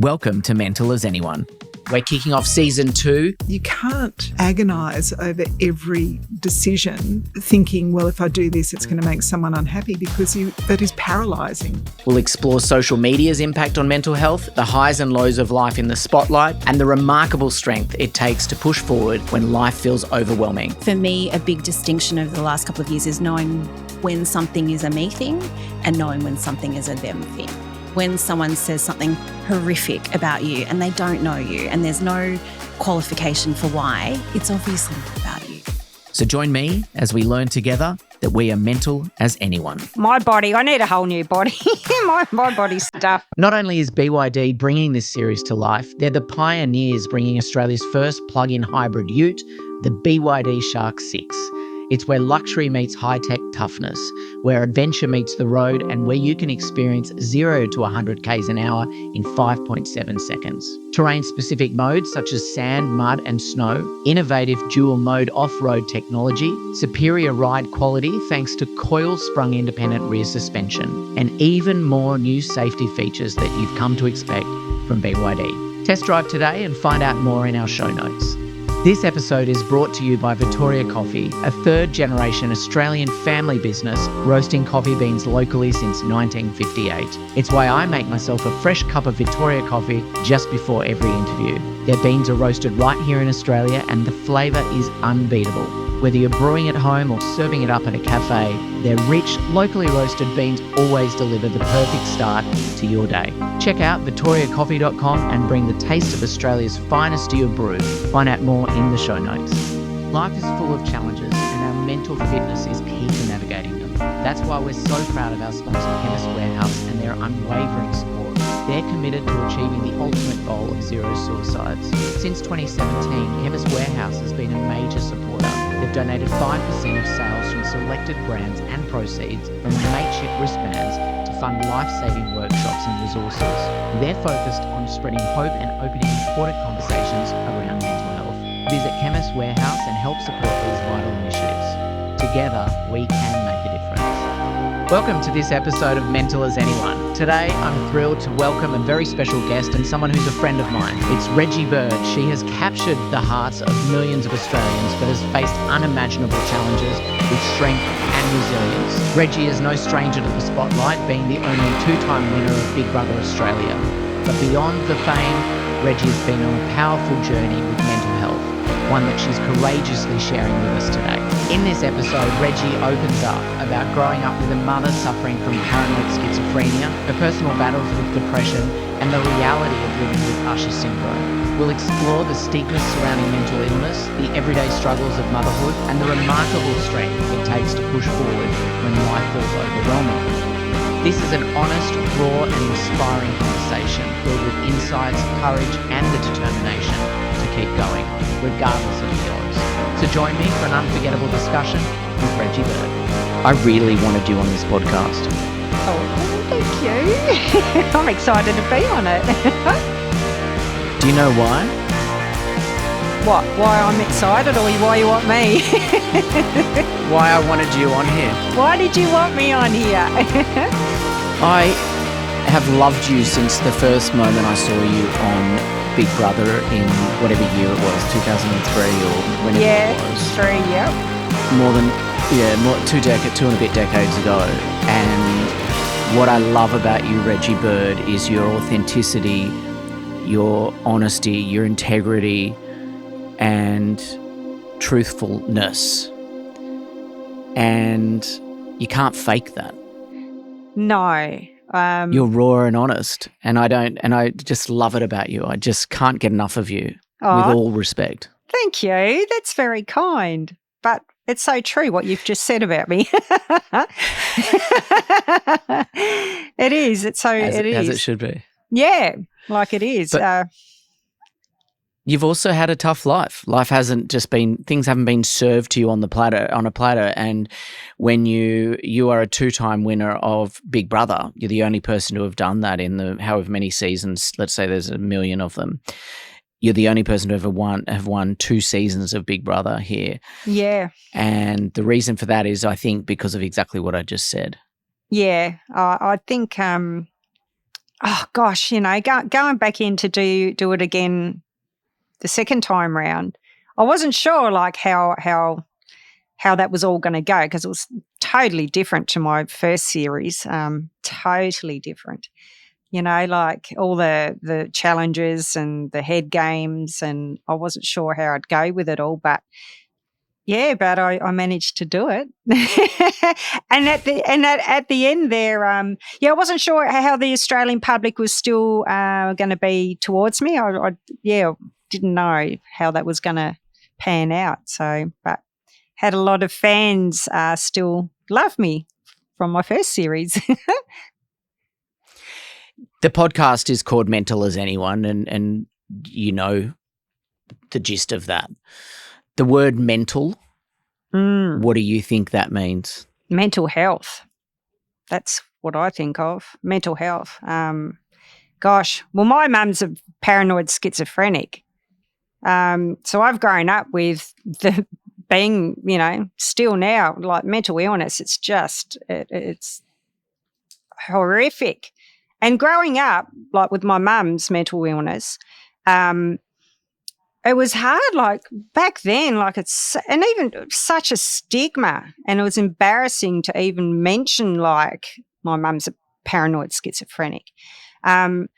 Welcome to Mental as Anyone. We're kicking off season 2. You can't agonise over every decision thinking, well, if I do this, it's going to make someone unhappy, because that is paralysing. We'll explore social media's impact on mental health, the highs and lows of life in the spotlight, and the remarkable strength it takes to push forward when life feels overwhelming. For me, a big distinction over the last couple of years is knowing when something is a me thing and knowing when something is a them thing. When someone says something horrific about you and they don't know you and there's no qualification for why, it's obviously about you. So join me as we learn together that we are mental as anyone. My body, I need a whole new body. my body stuff. Not only is BYD bringing this series to life, they're the pioneers bringing Australia's first plug-in hybrid ute, the BYD SHARK 6. It's where luxury meets high-tech toughness, where adventure meets the road, and where you can experience 0 to 100 k's an hour in 5.7 seconds. Terrain-specific modes such as sand, mud and snow, innovative dual-mode off-road technology, superior ride quality thanks to coil-sprung independent rear suspension, and even more new safety features that you've come to expect from BYD. Test drive today and find out more in our show notes. This episode is brought to you by Vittoria Coffee, a third-generation Australian family business roasting coffee beans locally since 1958. It's why I make myself a fresh cup of Vittoria coffee just before every interview. Their beans are roasted right here in Australia and the flavour is unbeatable. Whether you're brewing at home or serving it up at a cafe, their rich, locally roasted beans always deliver the perfect start to your day. Check out vittoriacoffee.com and bring the taste of Australia's finest to your brew. Find out more in the show notes. Life is full of challenges and our mental fitness is key to navigating them. That's why we're so proud of our sponsor Chemist Warehouse and their unwavering support. They're committed to achieving the ultimate goal of 0 suicides. Since 2017, Chemist Warehouse has been a major supporter. They've donated 5% of sales from selected brands and proceeds from mateship wristbands to fund life-saving workshops and resources. They're focused on spreading hope and opening important conversations around mental health. Visit Chemist Warehouse and help support these vital initiatives. Together, we can make a difference. Welcome to this episode of Mental as Anyone. Today, I'm thrilled to welcome a very special guest and someone who's a friend of mine. It's Reggie Bird. She has captured the hearts of millions of Australians but has faced unimaginable challenges with strength and resilience. Reggie is no stranger to the spotlight, being the only 2-time winner of Big Brother Australia. But beyond the fame, Reggie has been on a powerful journey with mental health, one that she's courageously sharing with us today. In this episode, Reggie opens up about growing up with a mother suffering from paranoid schizophrenia, her personal battles with depression, and the reality of living with Usher Syndrome. We'll explore the stigmas surrounding mental illness, the everyday struggles of motherhood, and the remarkable strength it takes to push forward when life feels overwhelming. This is an honest, raw, and inspiring conversation filled with insights, courage, and the determination to keep going, regardless of the odds. So join me for an unforgettable discussion with Reggie Bird. I really wanted you on this podcast. Oh, thank you. I'm excited to be on it. Do you know why? What? Why I'm excited or why you want me? Why I wanted you on here. Why did you want me on here? I have loved you since the first moment I saw you on Big Brother in whatever year it was, 2003 or whenever it was. 3, yep. Two and a bit decades ago. And what I love about you, Reggie Bird, is your authenticity, your honesty, your integrity, and truthfulness. And you can't fake that. No. You're raw and honest, and I just love it about you. I just can't get enough of you, with all respect. Thank you. That's very kind. But it's so true what you've just said about me. It is. It's so. It is as it should be. Yeah, like it is. But you've also had a tough life. Life hasn't just been, things haven't been served to you on a platter. And when you are a 2-time winner of Big Brother, you're the only person to have done that in the however many seasons. Let's say there's 1 million of them. You're the only person to have won 2 seasons of Big Brother here. Yeah. And the reason for that is, I think, because of exactly what I just said. Yeah, I think oh gosh, going back in to do it again the second time round, I wasn't sure like how that was all going to go, because it was totally different to my first series, totally different. Like all the challenges and the head games, and I wasn't sure how I'd go with it all, but yeah, but I managed to do it. And at the end there, I wasn't sure how the Australian public was still going to be towards me. I didn't know how that was going to pan out. So, but had a lot of fans still love me from my first series. The podcast is called Mental as Anyone, and you know the gist of that. The word mental, what do you think that means? Mental health. That's what I think of. Mental health. Gosh, well, my mum's a paranoid schizophrenic. So I've grown up with the being, still now, like mental illness. It's just, it's horrific. And growing up, like with my mum's mental illness, it was hard, like back then, like and even such a stigma, and it was embarrassing to even mention like my mum's a paranoid schizophrenic. And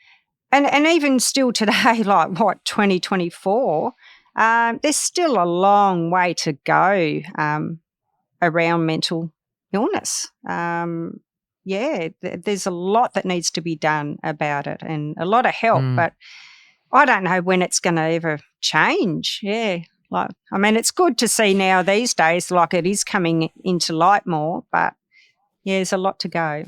even still today, like 2024, there's still a long way to go around mental illness. There's a lot that needs to be done about it, and a lot of help, but I don't know when it's going to ever change. Yeah. It's good to see now these days, like it is coming into light more, but yeah, there's a lot to go.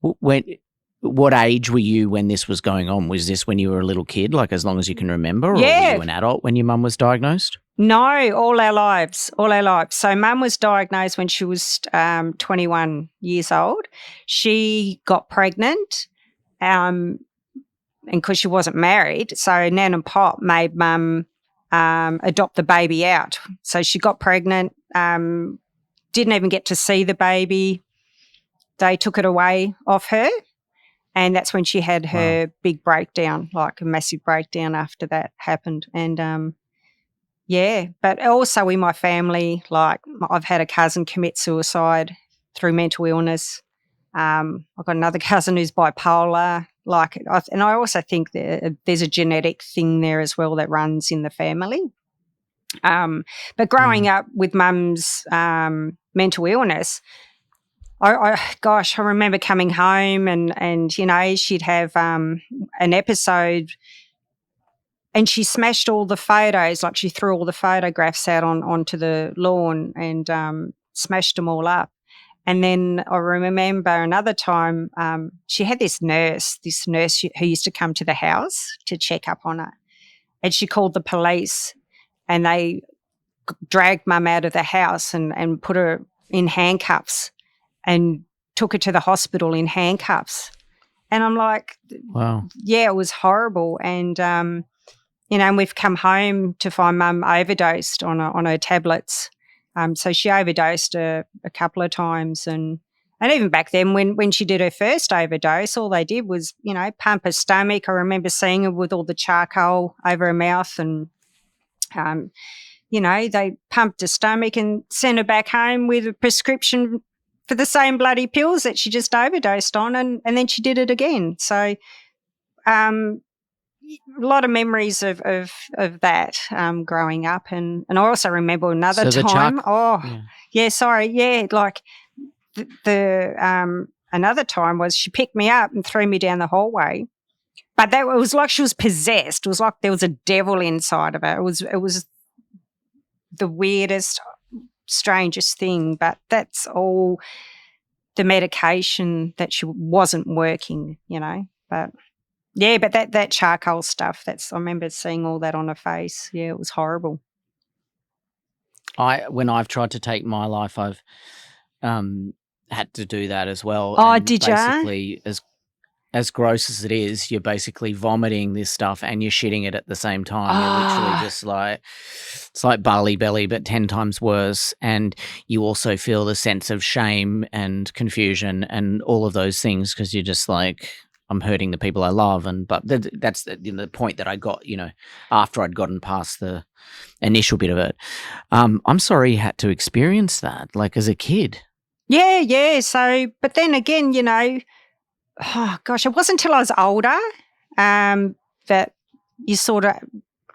What age were you when this was going on? Was this when you were a little kid, like as long as you can remember, or were you an adult when your mum was diagnosed? No, all our lives. So mum was diagnosed when she was 21 years old. She got pregnant, and because she wasn't married, so Nan and Pop made mum adopt the baby out. So she got pregnant, didn't even get to see the baby. They took it away off her, and that's when she had her big breakdown, like a massive breakdown after that happened. And but also in my family, like I've had a cousin commit suicide through mental illness. I've got another cousin who's bipolar. And I also think that there's a genetic thing there as well that runs in the family. But growing up with mum's mental illness, I remember coming home and she'd have an episode, and she smashed all the photos, like she threw all the photographs out onto the lawn and smashed them all up. And then I remember another time she had this nurse who used to come to the house to check up on her. And she called the police, and they dragged mum out of the house and put her in handcuffs and took her to the hospital in handcuffs. And I'm like, wow. Yeah, it was horrible. And, and we've come home to find mum overdosed on her tablets. So she overdosed a couple of times, and even back then when she did her first overdose, all they did was, pump her stomach. I remember seeing her with all the charcoal over her mouth, and, they pumped her stomach and sent her back home with a prescription for the same bloody pills that she just overdosed on, and then she did it again. So a lot of memories of that growing up, and I also remember another time. Like the another time was she picked me up and threw me down the hallway, but it was like she was possessed. It was like there was a devil inside of her. It was the weirdest, strangest thing, but that's all the medication that she wasn't working, but. Yeah, but that charcoal stuff, I remember seeing all that on her face. Yeah, it was horrible. When I've tried to take my life, I've had to do that as well. Oh, and did you? Basically, as gross as it is, you're basically vomiting this stuff and you're shitting it at the same time. You're literally just like, it's like barley belly, but 10 times worse. And you also feel the sense of shame and confusion and all of those things because you're just like, I'm hurting the people I love. But that's the point that I got, after I'd gotten past the initial bit of it. I'm sorry you had to experience that, like as a kid. Yeah. So, but then again, oh gosh, it wasn't until I was older that you sort of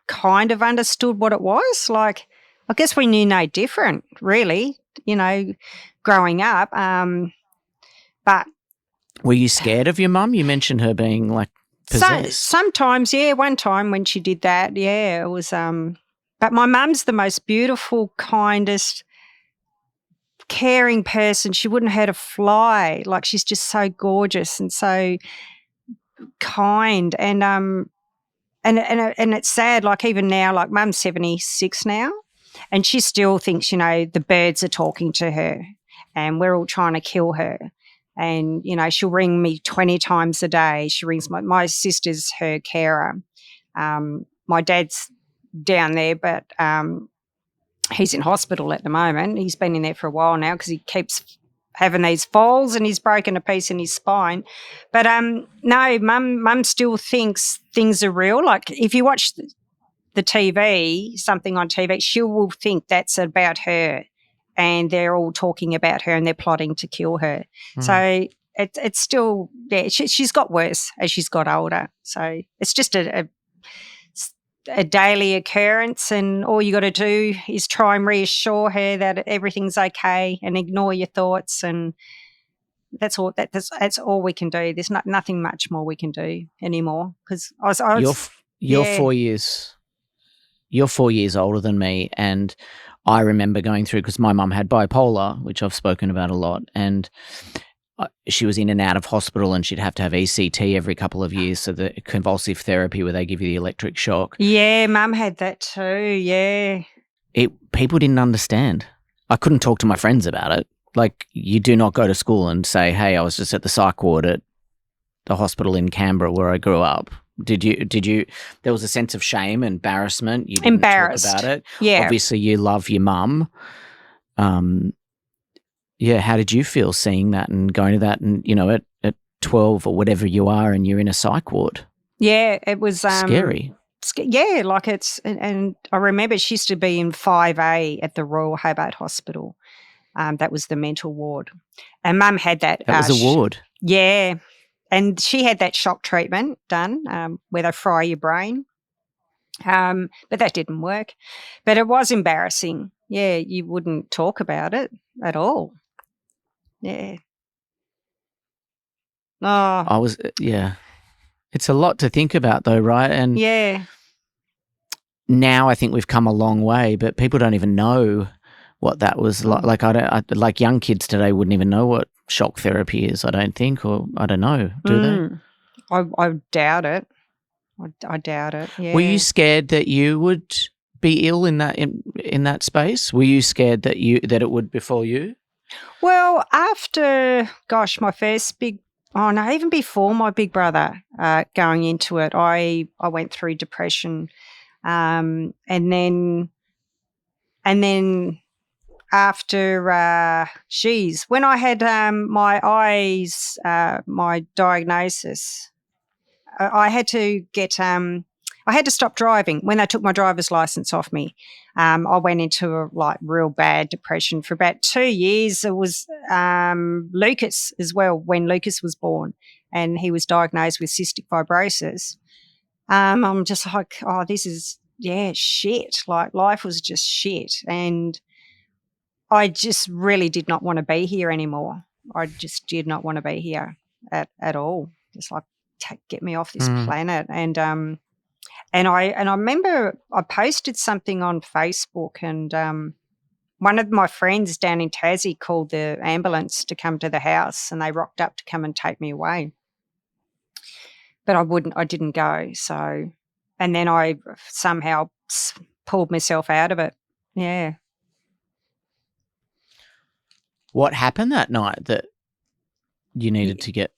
kind of understood what it was. Like, I guess we knew no different, really, growing up. But were you scared of your mum? You mentioned her being like possessed. Sometimes, yeah. One time when she did that, yeah, it was. But my mum's the most beautiful, kindest, caring person. She wouldn't hurt a fly. Like, she's just so gorgeous and so kind. And it's sad. Like, even now, like, Mum's 76 now, and she still thinks, the birds are talking to her, and we're all trying to kill her. And she'll ring me 20 times a day. She rings my sister's her carer. My dad's down there, but he's in hospital at the moment. He's been in there for a while now because he keeps having these falls and he's broken a piece in his spine. But no, Mum still thinks things are real. Like, if you watch the TV, something on TV, she will think that's about her, and they're all talking about her and they're plotting to kill her. So it's still, yeah, she's got worse as she's got older. So it's just a daily occurrence, and all you got to do is try and reassure her that everything's okay and ignore your thoughts, and that's all. That's all we can do. There's nothing much more we can do anymore, because you're 4 years. You're 4 years older than me, and I remember going through, because my mum had bipolar, which I've spoken about a lot, and she was in and out of hospital, and she'd have to have ECT every couple of years, so the convulsive therapy where they give you the electric shock. Yeah, Mum had that too, yeah. People didn't understand. I couldn't talk to my friends about it. Like, you do not go to school and say, hey, I was just at the psych ward at the hospital in Canberra where I grew up. Did you? There was a sense of shame, embarrassment. You didn't talk about it. Yeah. Obviously, you love your mum. Yeah. How did you feel seeing that and going to that, and at 12 or whatever you are, and you're in a psych ward? Yeah, it was scary. Yeah, like and I remember she used to be in 5A at the Royal Hobart Hospital. That was the mental ward, and Mum had that. That was a ward. Yeah. And she had that shock treatment done where they fry your brain. But that didn't work. But it was embarrassing. Yeah, you wouldn't talk about it at all. Yeah. Oh. Yeah. It's a lot to think about though, right? And yeah. Now I think we've come a long way, but people don't even know what that was like. Like young kids today wouldn't even know what shock therapy is, I don't think, or I don't know, do they? I doubt it. I doubt it. Yeah. Were you scared that you would be ill in that space? Were you scared that it would befall you? Well, after my first even before my big brother going into it, I went through depression, and then after when I had my diagnosis, I had to get I had to stop driving. When they took my driver's license off me, I went into a real bad depression for about 2 years. It was Lucas as well, when Lucas was born, and he was diagnosed with cystic fibrosis. I'm just like, oh, this is shit. Like, life was just shit, and I just really did not want to be here anymore. I just did not want to be here at all. Just like, get me off this planet. And I remember I posted something on Facebook, and one of my friends down in Tassie called the ambulance to come to the house, and they rocked up to come and take me away. But I didn't go. So, and then I somehow pulled myself out of it. Yeah. What happened that night that you needed to get?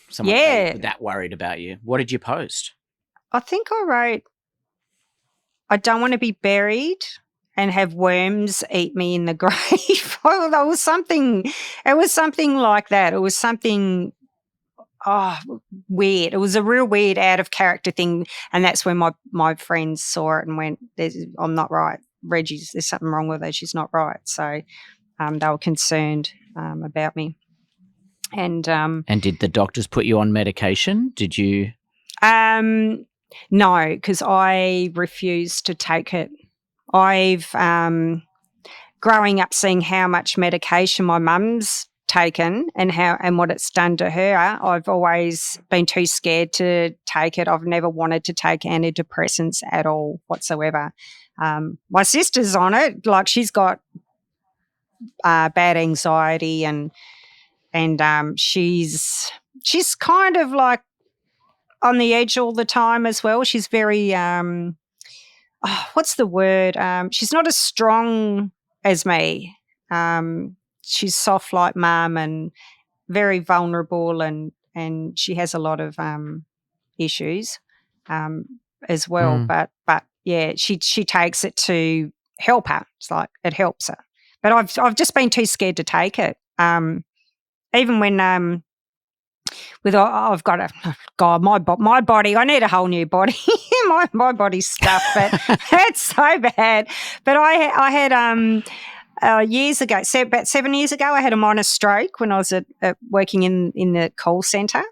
Someone Yeah. they were that worried about you. What did you post? I think I wrote, I don't want to be buried and have worms eat me in the grave. Oh, that was something, it was something like that. It was something, weird. It was a real weird out of character thing. And that's when my friends saw it and went, I'm not right. There's something wrong with her. She's not right. So they were concerned about me. And did the doctors put you on medication? Did you? No, because I refused to take it. I've growing up seeing how much medication my mum's taken and what it's done to her. I've always been too scared to take it. I've never wanted to take antidepressants at all whatsoever. My sister's on it, like she's got bad anxiety and she's kind of like on the edge all the time as well. She's very what's the word? She's not as strong as me. She's soft like mum and very vulnerable and she has a lot of issues as well. But yeah, she takes it to help her. It's like it helps her. But I've just been too scared to take it. Even when I've got my body. I need a whole new body. my body's stuffed, but it's so bad. But I had years ago, about 7 years ago, I had a minor stroke when I was working in the call centre,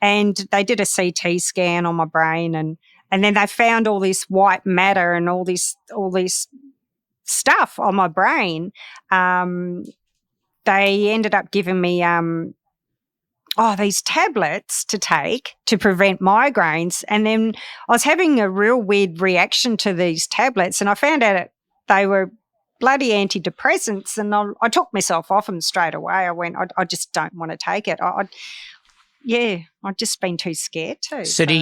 and they did a CT scan on my brain, and then they found all this white matter and all this stuff on my brain. They ended up giving me these tablets to take to prevent migraines. And then I was having a real weird reaction to these tablets, and I found out they were bloody antidepressants, and I took myself off them straight away. I went, I just don't want to take it. I've just been too scared to. So do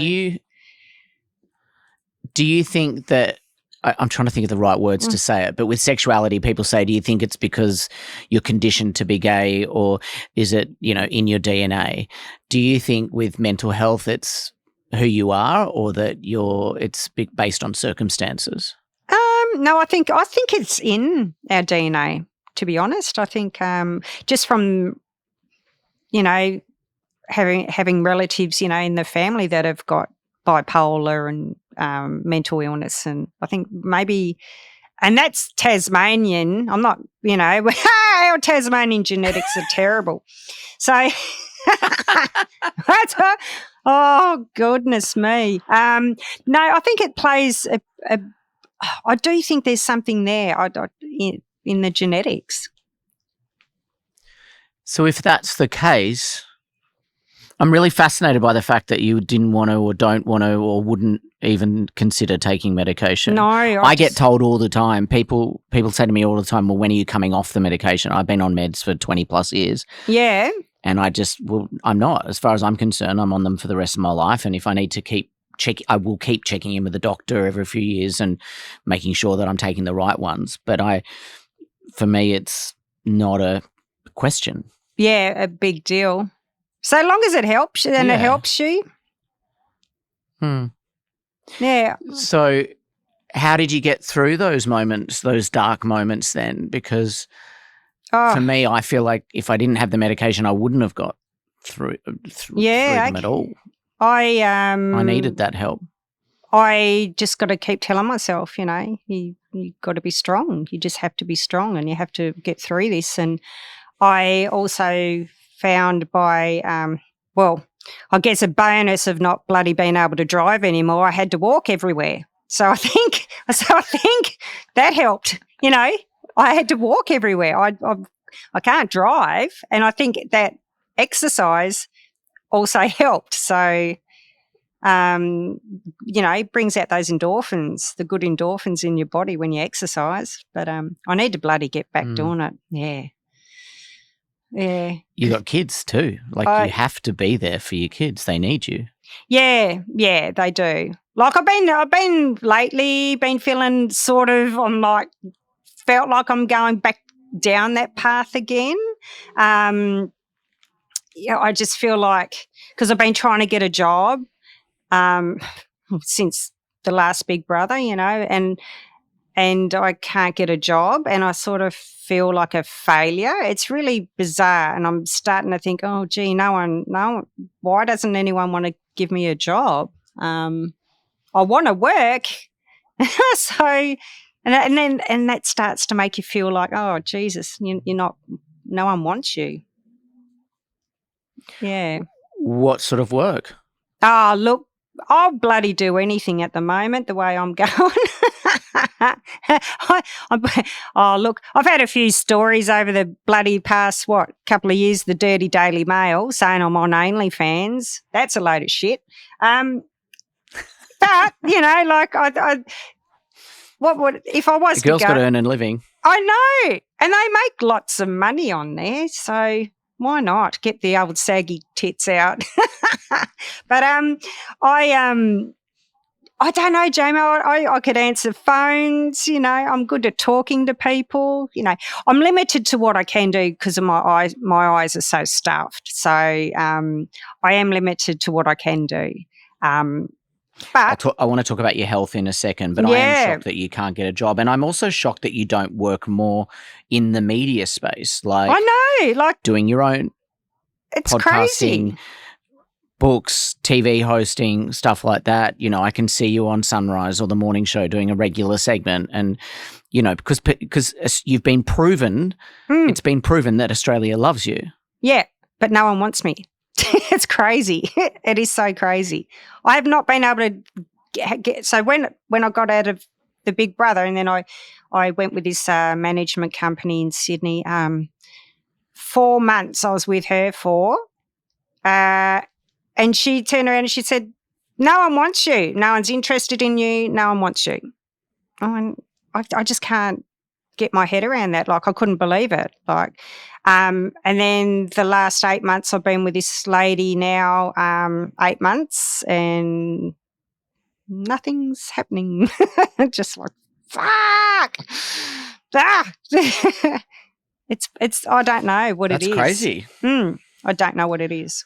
you think that, I'm trying to think of the right words to say it, but with sexuality, people say, do you think it's because you're conditioned to be gay, or is it, in your DNA? Do you think with mental health it's who you are, or that it's based on circumstances? No, I think it's in our DNA, to be honest. I think just from, having relatives, in the family that have got bipolar and mental illness, and I think maybe, and that's Tasmanian. I'm not, our Tasmanian genetics are terrible. So that's oh goodness me. No, I think it plays. I do think there's something there in the genetics. So if that's the case, I'm really fascinated by the fact that you didn't want to or don't want to or wouldn't even consider taking medication. No. I get told all the time, people say to me all the time, well, when are you coming off the medication? I've been on meds for 20 plus years. Yeah. And I'm not. As far as I'm concerned, I'm on them for the rest of my life. And if I need to I will keep checking in with the doctor every few years and making sure that I'm taking the right ones. But for me, it's not a question. Yeah, a big deal. So long as it helps and it helps you. Yeah. So how did you get through those moments, those dark moments then? Because for me, I feel like if I didn't have the medication, I wouldn't have got through them at all. I needed that help. I just got to keep telling myself, you got to be strong. You just have to be strong and you have to get through this. And I also found by, I guess a bonus of not bloody being able to drive anymore, I had to walk everywhere. So I think that helped. I had to walk everywhere. I can't drive, and I think that exercise also helped. So, brings out those endorphins, the good endorphins in your body when you exercise. But I need to bloody get back doing it. Yeah. Yeah. You got kids too. You have to be there for your kids. They need you. Yeah, they do. Like I've been lately feeling sort of, felt like I'm going back down that path again. I just feel like, because I've been trying to get a job since the last Big Brother, you know, and I can't get a job, and I sort of feel like a failure. It's really bizarre, and I'm starting to think, oh, gee, why doesn't anyone want to give me a job? I want to work, so, and that starts to make you feel like, oh, Jesus, you're not. No one wants you. Yeah. What sort of work? Oh, look, I'll bloody do anything at the moment, the way I'm going. Look, I've had a few stories over the bloody past, couple of years, the Dirty Daily Mail, saying I'm on OnlyFans. That's a load of shit. But, you know, like, what would, if I was The girl's to go, got to earn a living. I know, and they make lots of money on there, so why not get the old saggy tits out? But I don't know, Jamie. I could answer phones. You know, I'm good at talking to people. You know, I'm limited to what I can do because of my eyes. My eyes are so stuffed, so I am limited to what I can do. But I want to talk about your health in a second, but I am shocked that you can't get a job. And I'm also shocked that you don't work more in the media space, like I know, like doing your own it's podcasting, crazy. Books, TV hosting, stuff like that. You know, I can see you on Sunrise or the morning show doing a regular segment. And, you know, because you've been proven, it's been proven that Australia loves you. Yeah, but no one wants me. It's crazy. It is so crazy. I have not been able to get so when I got out of the Big Brother, and then I went with this management company in Sydney. 4 months I was with her for, and she turned around and she said, "No one wants you. No one's interested in you. No one wants you." And I just can't get my head around that. Like, I couldn't believe it. Like, and then the last 8 months I've been with this lady now, 8 months, and nothing's happening. Just like, fuck. It's I don't know what it is. That's crazy. I don't know what it is.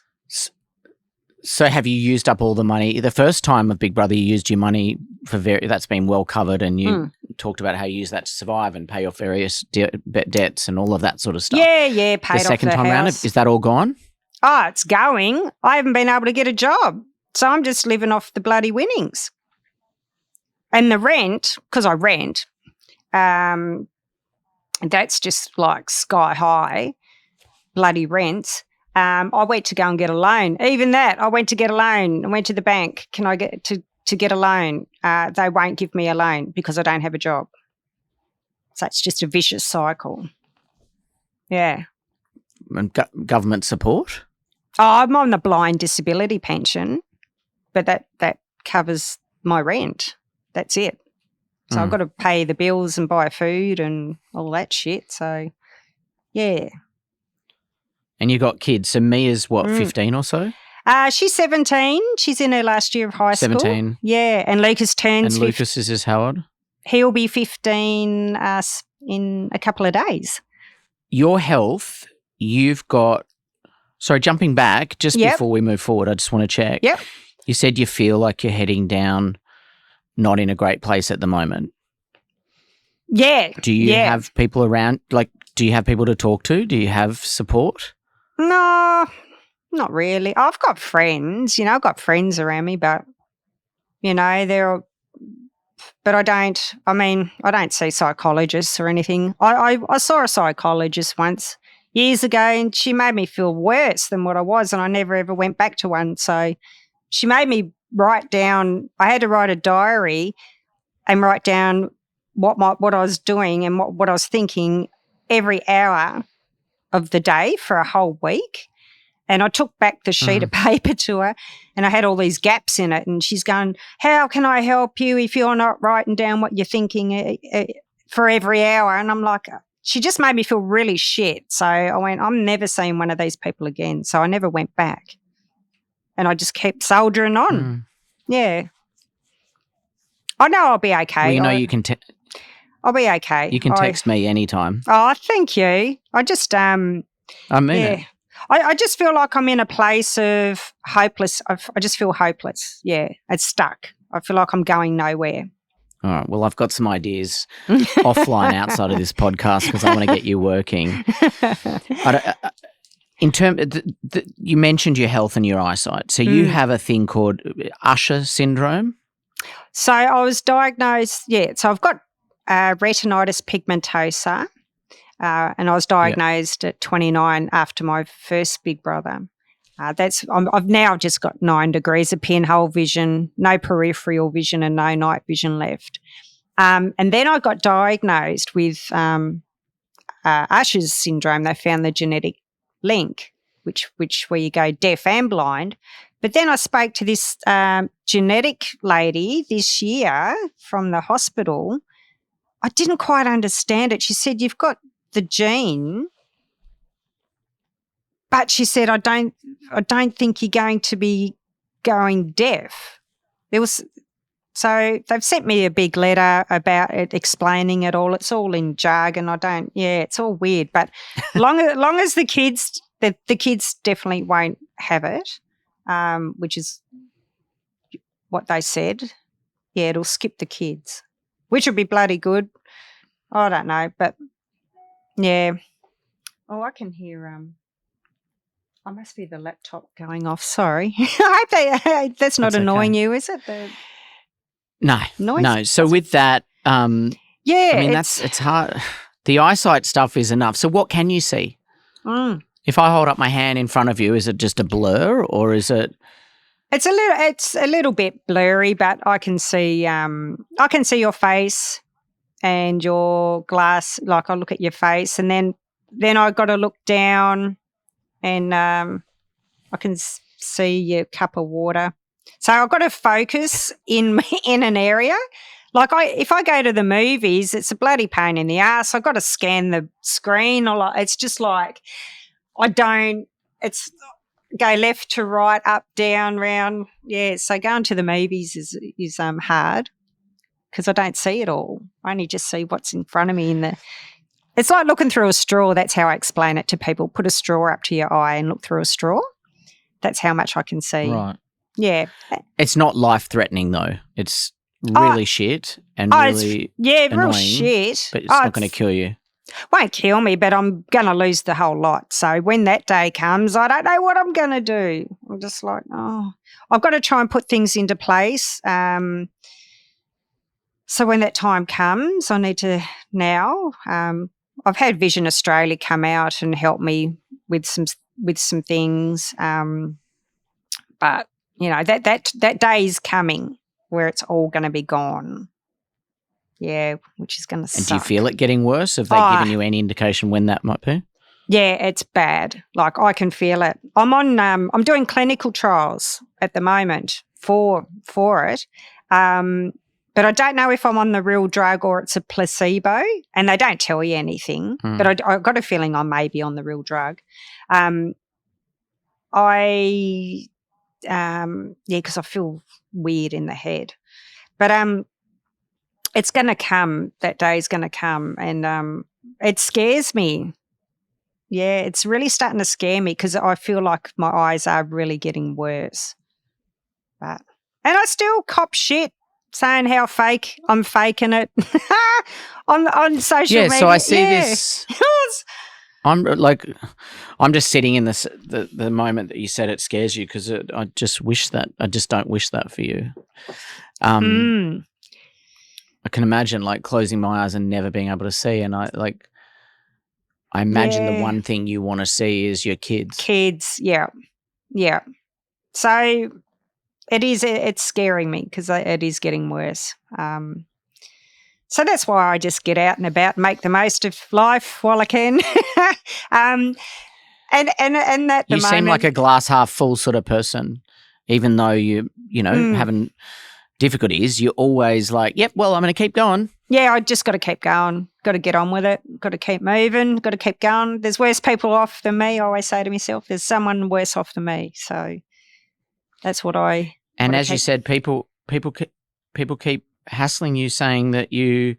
So have you used up all the money? The first time of Big Brother, you used your money for that's been well covered, and you talked about how you use that to survive and pay off various debts and all of that sort of stuff. Yeah, paid the off second the time around, house. is that all gone? Oh, it's going. I haven't been able to get a job, so I'm just living off the bloody winnings. And the rent, because I rent, that's just like sky high, bloody rents. I went to go and get a loan. Even that, I went to get a loan. I went to the bank. Can I get to get a loan? They won't give me a loan because I don't have a job. So it's just a vicious cycle. Yeah. And government support? Oh, I'm on the blind disability pension, but that covers my rent. That's it. So I've got to pay the bills and buy food and all that shit. So, yeah. And you got kids. So Mia's 15 or so? She's 17. She's in her last year of high school. 17. Yeah, and Lucas turns. And Lucas is how old? He'll be 15 in a couple of days. Your health, you've got. Sorry, jumping back just before we move forward, I just want to check. Yep. You said you feel like you're heading down, not in a great place at the moment. Yeah. Do you have people around? Like, do you have people to talk to? Do you have support? No, not really. I've got friends, you know, I've got friends around me, but, you know, but I don't see psychologists or anything. I saw a psychologist once years ago, and she made me feel worse than what I was, and I never ever went back to one. So she made me write down, I had to write a diary and write down what I was doing and what I was thinking every hour of the day for a whole week. And I took back the sheet of paper to her, and I had all these gaps in it, and she's going, "How can I help you if you're not writing down what you're thinking for every hour?" And I'm like, she just made me feel really shit. So I went, I'm never seeing one of these people again. So I never went back, and I just kept soldiering on. Yeah. I know I'll be okay. Well, you know, you can I'll be okay. You can text me anytime. Oh, thank you. I just I mean it. I just feel like I'm in a place of hopeless. I just feel hopeless. Yeah, it's stuck. I feel like I'm going nowhere. All right. Well, I've got some ideas offline outside of this podcast because I want to get you working. You mentioned your health and your eyesight. So you have a thing called Usher Syndrome? So I was diagnosed, so I've got retinitis pigmentosa, and I was diagnosed at 29 after my first big brother. I've now just got 9 degrees of pinhole vision, no peripheral vision and no night vision left. And then I got diagnosed with Usher's syndrome. They found the genetic link, which where you go deaf and blind. But then I spoke to this genetic lady this year from the hospital. I didn't quite understand it. She said, you've got the gene, but she said, I don't think you're going to be going deaf. So they've sent me a big letter about it, explaining it all. It's all in jargon. It's all weird. But long as the kids definitely won't have it, which is what they said. Yeah, it'll skip the kids, which would be bloody good. I don't know, but yeah. Oh, I can hear. I must be the laptop going off. Sorry. I hope that's not annoying you, is it? The No, noise? no. So with that, I mean, it's hard. The eyesight stuff is enough. So what can you see? If I hold up my hand in front of you, is it just a blur or is it? It's a little bit blurry, but I can see your face and your glass. Like I look at your face, and then I got to look down, and I can see your cup of water. So I've got to focus in an area. Like if I go to the movies, it's a bloody pain in the ass. I've got to scan the screen. It's just like it's go left to right, up, down, round. Yeah, so going to the movies is hard because I don't see it all. I only just see what's in front of me it's like looking through a straw. That's how I explain it to people. Put a straw up to your eye and look through a straw. That's how much I can see. Right. Yeah. It's not life-threatening though. It's really shit and really annoying, real shit. But it's not going to kill you. Won't kill me, but I'm going to lose the whole lot. So when that day comes, I don't know what I'm going to do. I'm just like, I've got to try and put things into place. So when that time comes, I need to now. I've had Vision Australia come out and help me with some things, but that day is coming where it's all going to be gone. Yeah, which is going to suck. And do you feel it getting worse? Have they given you any indication when that might be? Yeah, it's bad. Like I can feel it. I'm doing clinical trials at the moment for it. But I don't know if I'm on the real drug or it's a placebo, and they don't tell you anything. But I've got a feeling I may be on the real drug. Because I feel weird in the head. But it's going to come. That day is going to come, and it scares me. Yeah, it's really starting to scare me because I feel like my eyes are really getting worse. And I still cop shit saying how I'm faking it on social media. Yeah, so I see this. I'm just sitting in the moment that you said it scares you because I just don't wish that for you. I can imagine like closing my eyes and never being able to see, and I imagine the one thing you want to see is your kids. Kids, yeah. So it's scaring me because it is getting worse. So that's why I just get out and about, make the most of life while I can. And at the you moment, seem like a glass half full sort of person, even though you having difficulties. You're always like, yep, well, I'm going to keep going. Yeah, I just got to keep going. Got to get on with it. Got to keep moving. Got to keep going. There's worse people off than me. I always say to myself, there's someone worse off than me. So that's what I. And as you said, people keep hassling you, saying that you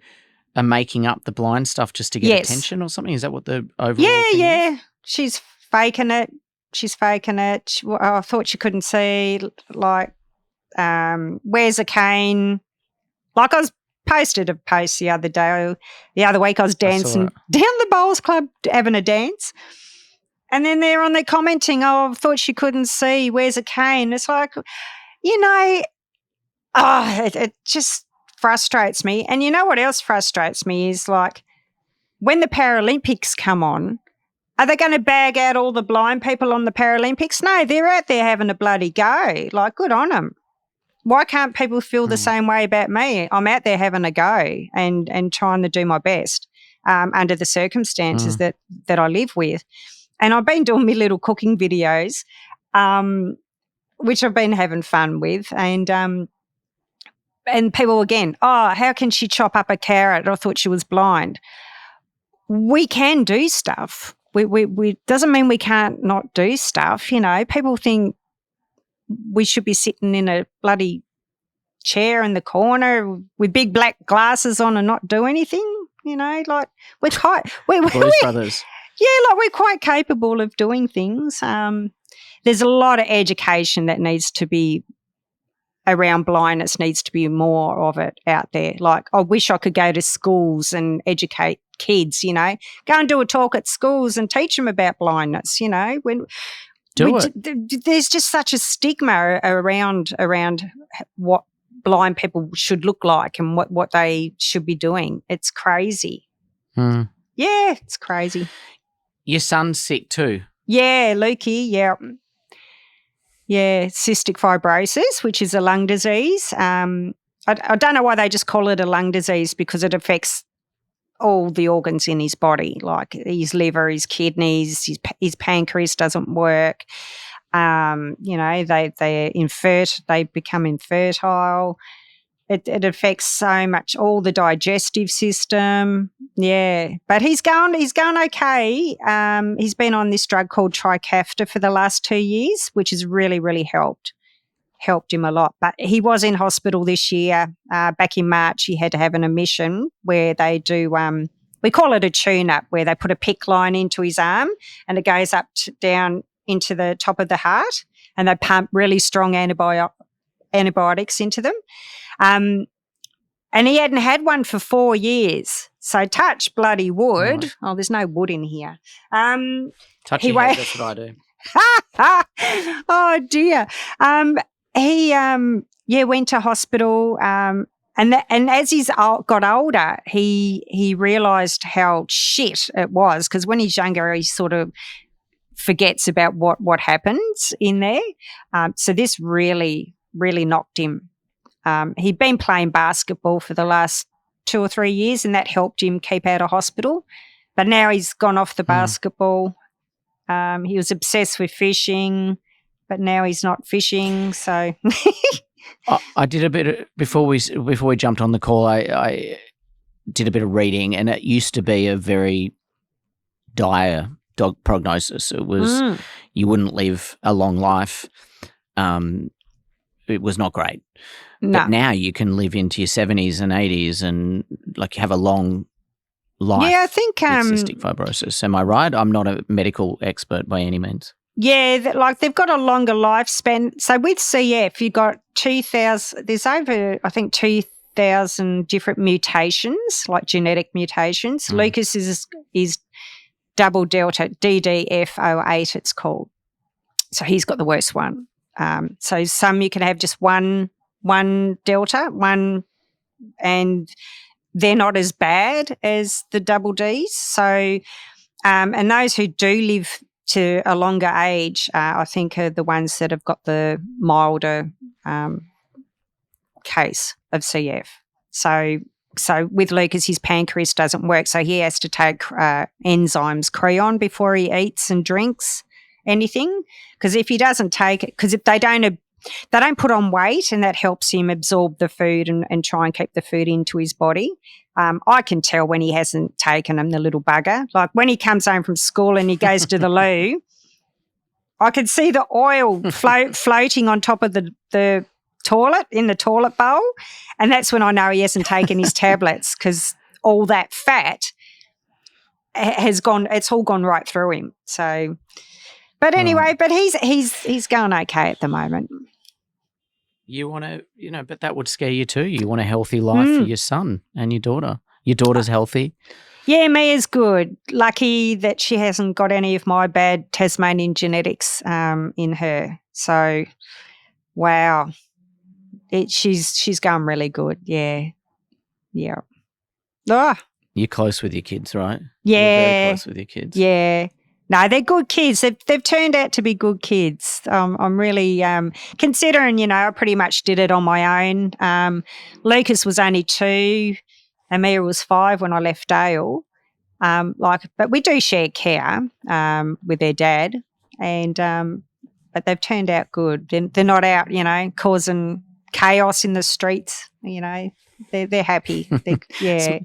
are making up the blind stuff just to get attention or something. Is that what the overall thing is? She's faking it. she's faking it. I thought she couldn't see. Like, where's a cane? Like, I was posted a post the other week. I was dancing down the bowls club, having a dance. And then they're on there commenting, oh, I thought she couldn't see. Where's a cane? It's like, it just frustrates me. And you know what else frustrates me is, like, when the Paralympics come on, are they going to bag out all the blind people on the Paralympics? No, they're out there having a bloody go. Like, good on them. Why can't people feel the same way about me? I'm out there having a go and trying to do my best under the circumstances that I live with. And I've been doing my little cooking videos, which I've been having fun with. And people again, oh, how can she chop up a carrot? I thought she was blind. We can do stuff. We doesn't mean we can't not do stuff. People think we should be sitting in a bloody chair in the corner with big black glasses on and not do anything. Like we're brothers. Yeah, like we're quite capable of doing things. There's a lot of education that needs to be around blindness, needs to be more of it out there. Like, I wish I could go to schools and educate kids, go and do a talk at schools and teach them about blindness, There's just such a stigma around what blind people should look like and what they should be doing. It's crazy. Yeah, it's crazy. Your son's sick too? Yeah, Lukey, yeah. Yeah, cystic fibrosis, which is a lung disease. I don't know why they just call it a lung disease, because it affects all the organs in his body, like his liver, his kidneys, his pancreas doesn't work. They become infertile. It affects so much, all the digestive system. Yeah, but he's going okay. He's been on this drug called Trikafta for the last 2 years, which has really, really helped him a lot. But he was in hospital this year. Back in March, he had to have an admission where they do, we call it a tune-up, where they put a PICC line into his arm and it goes up down into the top of the heart, and they pump really strong antibiotics into them. And he hadn't had one for 4 years. So touch bloody wood. Right. Oh, there's no wood in here. Touch your head, that's what I do. Oh, dear. He went to hospital, and as he's got older, he realised how shit it was, because when he's younger, he sort of forgets about what happens in there. So this really, really knocked him. He'd been playing basketball for the last 2 or 3 years, and that helped him keep out of hospital. But now he's gone off the basketball. He was obsessed with fishing, but now he's not fishing. So I did a bit of, before we jumped on the call. I did a bit of reading, and it used to be a very dire prognosis. It was you wouldn't live a long life. It was not great. No. But now you can live into your 70s and 80s and like have a long life. Yeah, I think with cystic fibrosis. Am I right? I'm not a medical expert by any means. Yeah, like they've got a longer lifespan. So with CF, you've got 2,000. There's over, I think, 2,000 different mutations, like genetic mutations. Lucas is double delta, DDF08 it's called. So he's got the worst one. So some you can have just one delta, and they're not as bad as the double Ds. So, and those who do live to a longer age, I think are the ones that have got the milder case of CF. So with Lucas, his pancreas doesn't work, so he has to take enzymes, creon, before he eats and drinks anything, because if he doesn't take it, because if they don't put on weight, and that helps him absorb the food and try and keep the food into his body. I can tell when he hasn't taken them, the little bugger. Like when he comes home from school and he goes to the loo, I can see the oil floating on top of the toilet, in the toilet bowl, and that's when I know he hasn't taken his tablets, because all that fat has gone, it's all gone right through him. So, But anyway, but he's going okay at the moment. You want to, but that would scare you too. You want a healthy life for your son and your daughter. Your daughter's healthy. Yeah, Mia's good. Lucky that she hasn't got any of my bad Tasmanian genetics in her. So, wow, she's going really good. Yeah. Oh, You're close with your kids, right? yeah. You're very close with your kids. Yeah. No, they're good kids. They've turned out to be good kids. I'm really considering, I pretty much did it on my own. Lucas was only 2 and Mia was 5 when I left Dale. But we do share care with their dad, and but they've turned out good. They're not out, causing chaos in the streets. They're happy. Yeah.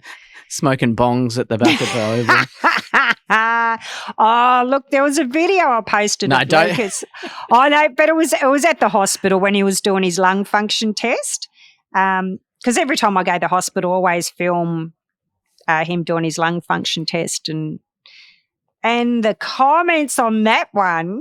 Smoking bongs at the back of the Oval. Oh, look, there was a video I posted of Lucas. I know, but it was at the hospital when he was doing his lung function test. Because every time I go to the hospital, I always film him doing his lung function test, and the comments on that one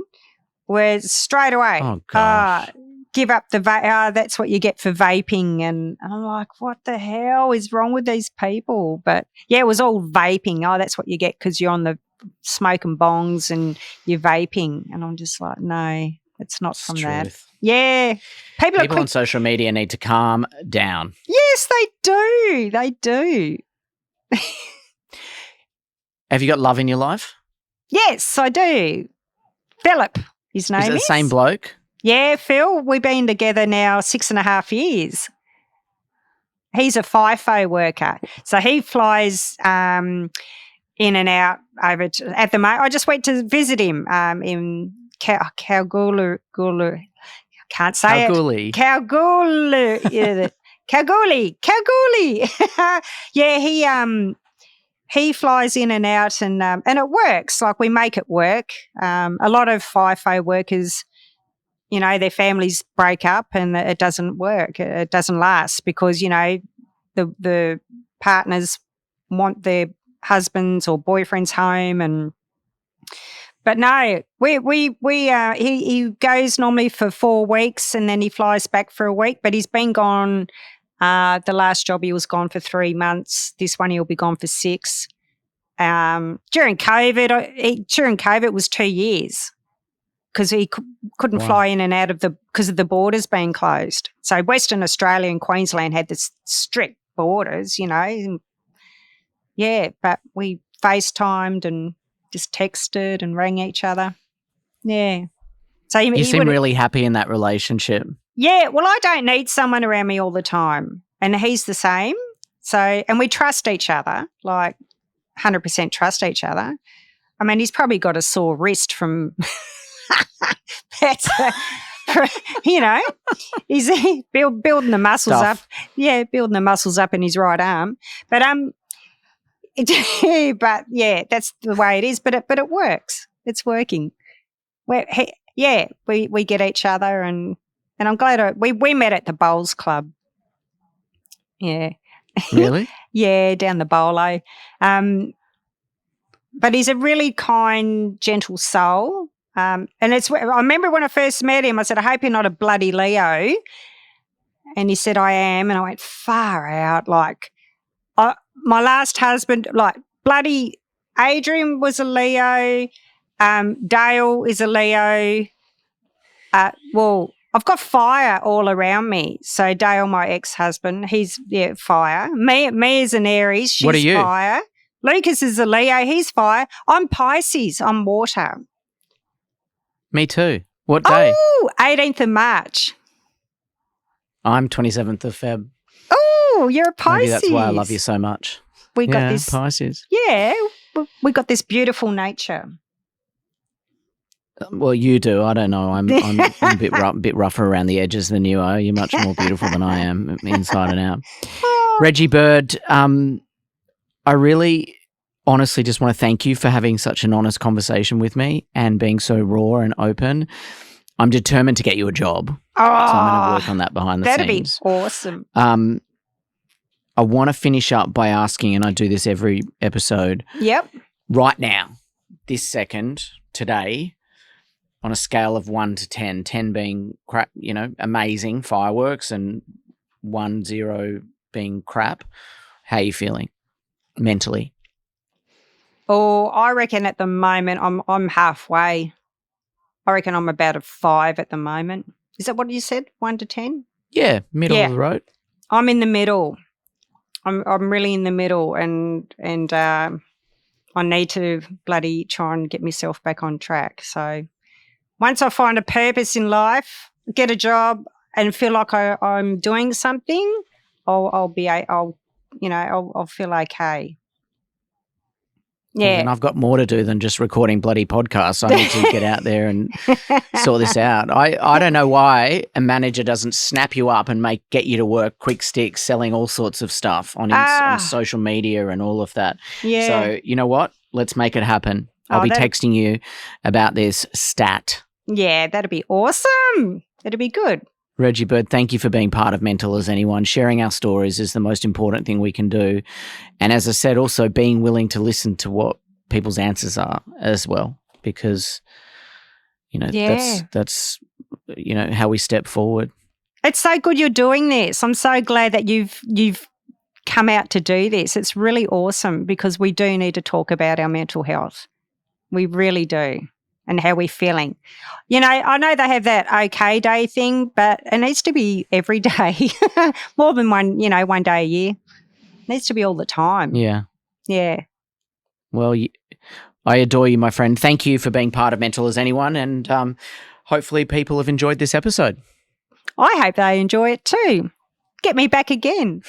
were straight away. Oh gosh. Give up the that's what you get for vaping, and I'm like, what the hell is wrong with these people? But yeah, it was all vaping. Oh, that's what you get because you're on the smoking bongs and you're vaping, and I'm just like, no, it's not from that. Yeah, people on social media need to calm down. Yes, they do. They do. Have you got love in your life? Yes, I do. Philip, his name is. Is it the same bloke? Yeah, Phil. We've been together now 6.5 years. He's a FIFO worker. So he flies in and out over at the moment. I just went to visit him in Kalgoorlie. Can't say it. Kalgoorlie. Yeah, Kalgoorlie. Yeah, he flies in and out, and it works. Like, we make it work. A lot of FIFO workers, their families break up and it doesn't work. It doesn't last because, the partners want their husbands or boyfriends home, but no, he goes normally for 4 weeks and then he flies back for a week, but he's been gone. The last job he was gone for 3 months. This one he'll be gone for 6. During COVID, it was 2 years because he couldn't fly in and out because of the borders being closed. So Western Australia and Queensland had this strict borders, Yeah, but we FaceTimed and just texted and rang each other. Yeah. So you seem really happy in that relationship. Yeah, well, I don't need someone around me all the time, and he's the same. So, and we trust each other, like 100% trust each other. I mean, he's probably got a sore wrist from he's building the muscles up. Yeah, building the muscles up in his right arm. But but yeah, that's the way it is. But it works. It's working. We get each other, and I'm glad we met at the bowls club. Yeah. Really? Yeah, down the bowlo. But he's a really kind, gentle soul. And I remember when I first met him, I said, I hope you're not a bloody Leo. And he said, I am. And I went, far out. Like, my last husband, like, bloody Adrian was a Leo. Dale is a Leo. Well, I've got fire all around me. So Dale, my ex-husband, he's fire. Me is an Aries. She's what are you? Fire. Lucas is a Leo. He's fire. I'm Pisces. I'm water. Me too. What day? Oh, 18th of March. I'm 27th of Feb. Oh, you're a Pisces. Maybe that's why I love you so much. We got this Pisces. Yeah, we got this beautiful nature. Well, you do. I don't know. I'm a bit rougher around the edges than you are. You're much more beautiful than I am, inside and out. Oh. Reggie Bird, I really honestly just want to thank you for having such an honest conversation with me and being so raw and open. I'm determined to get you a job. So I'm going to work on that behind the scenes. That'd be awesome. I want to finish up by asking, and I do this every episode. Yep. Right now, this second, today, on a scale of 1 to 10, 10 being crap, amazing, fireworks, and 1, 0 being crap, how are you feeling mentally? Oh, I reckon at the moment I'm halfway. I reckon I'm about a 5 at the moment. Is that what you said? 1 to 10? Yeah, middle of the road. I'm in the middle. I'm really in the middle, and I need to bloody try and get myself back on track. So once I find a purpose in life, get a job, and feel like I'm doing something, I'll feel okay. Yeah. Well, then I've got more to do than just recording bloody podcasts. I need to get out there and sort this out. I don't know why a manager doesn't snap you up and get you to work quick sticks selling all sorts of stuff on social media and all of that. Yeah. So you know what? Let's make it happen. I'll be texting you about this stat. Yeah, that'd be awesome. It'd be good. Reggie Bird, thank you for being part of Mental as Anyone. Sharing our stories is the most important thing we can do. And as I said, also being willing to listen to what people's answers are as well, because, that's how we step forward. It's so good you're doing this. I'm so glad that you've come out to do this. It's really awesome, because we do need to talk about our mental health. We really do. And how we're feeling. I know they have that okay day thing, but it needs to be every day, more than one day a year. It needs to be all the time. Yeah. Yeah. Well, I adore you, my friend. Thank you for being part of Mental as Anyone, and hopefully people have enjoyed this episode. I hope they enjoy it too. Get me back again.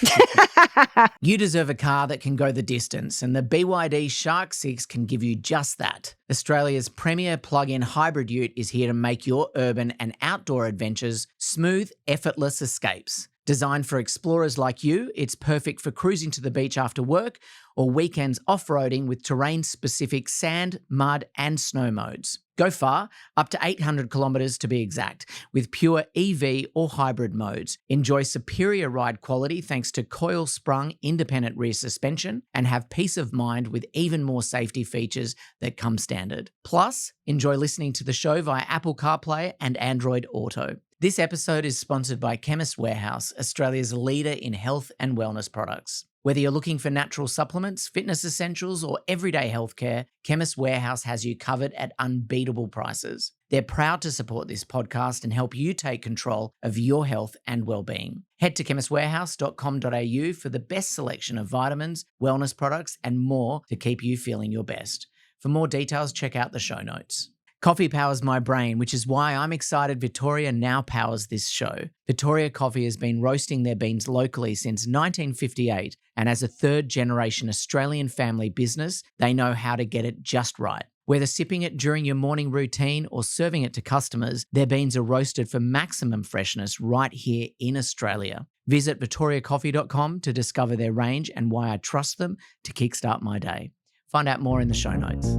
You deserve a car that can go the distance, and the BYD SHARK 6 can give you just that. Australia's premier plug-in hybrid ute is here to make your urban and outdoor adventures smooth, effortless escapes. Designed for explorers like you, it's perfect for cruising to the beach after work or weekends off-roading with terrain-specific sand, mud and snow modes. Go far, up to 800 kilometres to be exact, with pure EV or hybrid modes. Enjoy superior ride quality thanks to coil-sprung independent rear suspension, and have peace of mind with even more safety features that come standard. Plus, enjoy listening to the show via Apple CarPlay and Android Auto. This episode is sponsored by Chemist Warehouse, Australia's leader in health and wellness products. Whether you're looking for natural supplements, fitness essentials, or everyday healthcare, Chemist Warehouse has you covered at unbeatable prices. They're proud to support this podcast and help you take control of your health and well-being. Head to chemistwarehouse.com.au for the best selection of vitamins, wellness products, and more to keep you feeling your best. For more details, check out the show notes. Coffee powers my brain, which is why I'm excited Vittoria now powers this show. Vittoria Coffee has been roasting their beans locally since 1958, and as a third-generation Australian family business, they know how to get it just right. Whether sipping it during your morning routine or serving it to customers, their beans are roasted for maximum freshness right here in Australia. Visit vittoriacoffee.com to discover their range and why I trust them to kickstart my day. Find out more in the show notes.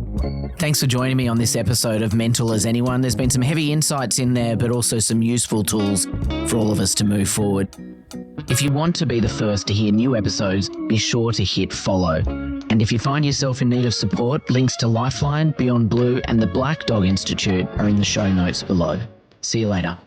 Thanks for joining me on this episode of Mental as Anyone. There's been some heavy insights in there, but also some useful tools for all of us to move forward. If you want to be the first to hear new episodes, be sure to hit follow. And if you find yourself in need of support, links to Lifeline, Beyond Blue, and the Black Dog Institute are in the show notes below. See you later.